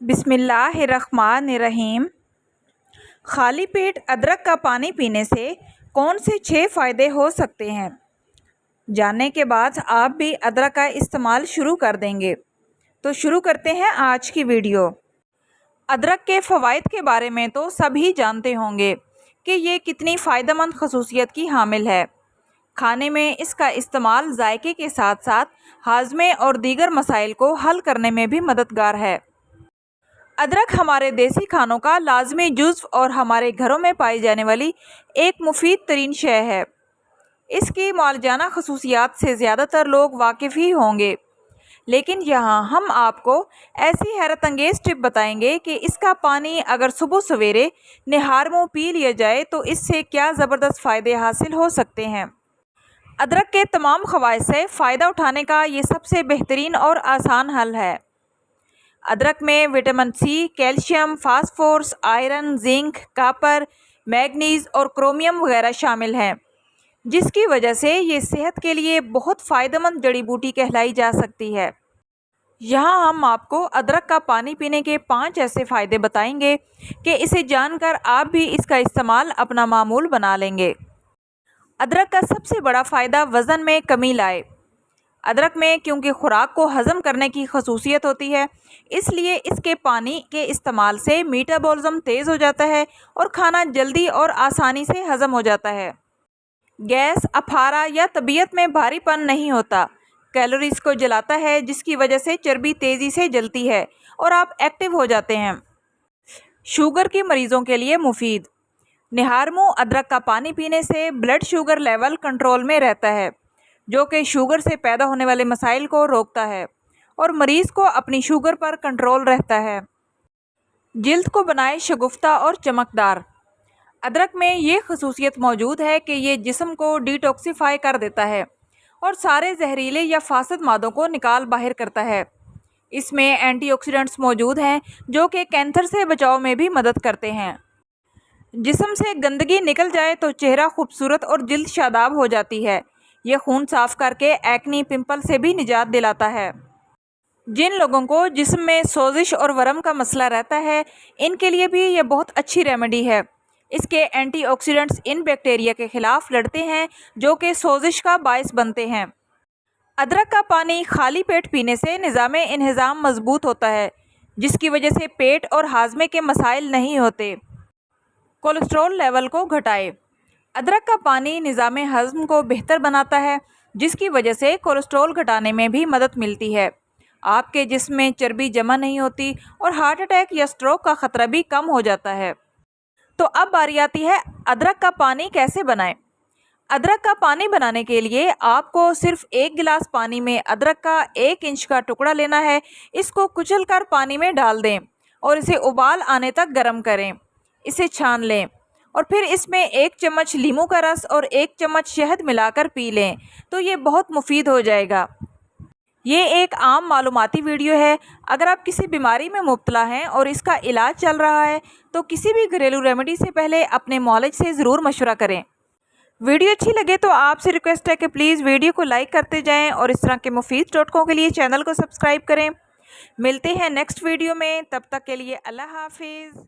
بسم اللہ الرحمن الرحیم۔ خالی پیٹ ادرک کا پانی پینے سے کون سے 6 فائدے ہو سکتے ہیں؟ جاننے کے بعد آپ بھی ادرک کا استعمال شروع کر دیں گے۔ تو شروع کرتے ہیں آج کی ویڈیو۔ ادرک کے فوائد کے بارے میں تو سبھی جانتے ہوں گے کہ یہ کتنی فائدہ مند خصوصیت کی حامل ہے۔ کھانے میں اس کا استعمال ذائقے کے ساتھ ساتھ ہاضمے اور دیگر مسائل کو حل کرنے میں بھی مددگار ہے۔ ادرک ہمارے دیسی کھانوں کا لازمی جزو اور ہمارے گھروں میں پائی جانے والی ایک مفید ترین شے ہے۔ اس کی معالجانہ خصوصیات سے زیادہ تر لوگ واقف ہی ہوں گے، لیکن یہاں ہم آپ کو ایسی حیرت انگیز ٹپ بتائیں گے کہ اس کا پانی اگر صبح سویرے نہار منہ پی لیا جائے تو اس سے کیا زبردست فائدے حاصل ہو سکتے ہیں۔ ادرک کے تمام فوائد سے فائدہ اٹھانے کا یہ سب سے بہترین اور آسان حل ہے۔ ادرک میں vitamin C, calcium, phosphorus, iron, zinc, copper, manganese اور کرومیم وغیرہ شامل ہیں، جس کی وجہ سے یہ صحت کے لیے بہت فائدہ مند جڑی بوٹی کہلائی جا سکتی ہے۔ یہاں ہم آپ کو ادرک کا پانی پینے کے 5 ایسے فائدے بتائیں گے کہ اسے جان کر آپ بھی اس کا استعمال اپنا معمول بنا لیں گے۔ ادرک کا سب سے بڑا فائدہ وزن میں کمی لائے۔ ادرک میں کیونکہ خوراک کو ہضم کرنے کی خصوصیت ہوتی ہے، اس لیے اس کے پانی کے استعمال سے میٹابولزم تیز ہو جاتا ہے اور کھانا جلدی اور آسانی سے ہضم ہو جاتا ہے۔ گیس، اپھارا یا طبیعت میں بھاری پن نہیں ہوتا۔ کیلوریز کو جلاتا ہے، جس کی وجہ سے چربی تیزی سے جلتی ہے اور آپ ایکٹیو ہو جاتے ہیں۔ شوگر کے مریضوں کے لیے مفید۔ نہار منہ ادرک کا پانی پینے سے بلڈ شوگر لیول کنٹرول میں رہتا ہے، جو کہ شوگر سے پیدا ہونے والے مسائل کو روکتا ہے اور مریض کو اپنی شوگر پر کنٹرول رہتا ہے۔ جلد کو بنائے شگفتہ اور چمکدار۔ ادرک میں یہ خصوصیت موجود ہے کہ یہ جسم کو ڈیٹاکسیفائی کر دیتا ہے اور سارے زہریلے یا فاسد مادوں کو نکال باہر کرتا ہے۔ اس میں اینٹی آکسیڈنٹس موجود ہیں جو کہ کینسر سے بچاؤ میں بھی مدد کرتے ہیں۔ جسم سے گندگی نکل جائے تو چہرہ خوبصورت اور جلد شاداب ہو جاتی ہے۔ یہ خون صاف کر کے ایکنی پمپل سے بھی نجات دلاتا ہے۔ جن لوگوں کو جسم میں سوزش اور ورم کا مسئلہ رہتا ہے، ان کے لیے بھی یہ بہت اچھی ریمیڈی ہے۔ اس کے اینٹی آکسیڈنٹس ان بیکٹیریا کے خلاف لڑتے ہیں جو کہ سوزش کا باعث بنتے ہیں۔ ادرک کا پانی خالی پیٹ پینے سے نظام انہضام مضبوط ہوتا ہے، جس کی وجہ سے پیٹ اور ہاضمے کے مسائل نہیں ہوتے۔ کولیسٹرول لیول کو گھٹائے۔ ادرک کا پانی نظام ہضم کو بہتر بناتا ہے، جس کی وجہ سے کولیسٹرول گھٹانے میں بھی مدد ملتی ہے۔ آپ کے جسم میں چربی جمع نہیں ہوتی اور ہارٹ اٹیک یا سٹروک کا خطرہ بھی کم ہو جاتا ہے۔ تو اب باری آتی ہے ادرک کا پانی کیسے بنائیں۔ ادرک کا پانی بنانے کے لیے آپ کو صرف 1 گلاس پانی میں ادرک کا 1 انچ کا ٹکڑا لینا ہے۔ اس کو کچل کر پانی میں ڈال دیں اور اسے ابال آنے تک گرم کریں۔ اسے چھان لیں اور پھر اس میں 1 چمچ لیموں کا رس اور 1 چمچ شہد ملا کر پی لیں تو یہ بہت مفید ہو جائے گا۔ یہ ایک عام معلوماتی ویڈیو ہے۔ اگر آپ کسی بیماری میں مبتلا ہیں اور اس کا علاج چل رہا ہے تو کسی بھی گھریلو ریمیڈی سے پہلے اپنے معالج سے ضرور مشورہ کریں۔ ویڈیو اچھی لگے تو آپ سے ریکویسٹ ہے کہ پلیز ویڈیو کو لائک کرتے جائیں اور اس طرح کے مفید ٹوٹکوں کے لیے چینل کو سبسکرائب کریں۔ ملتے ہیں نیکسٹ ویڈیو میں، تب تک کے لیے اللہ حافظ۔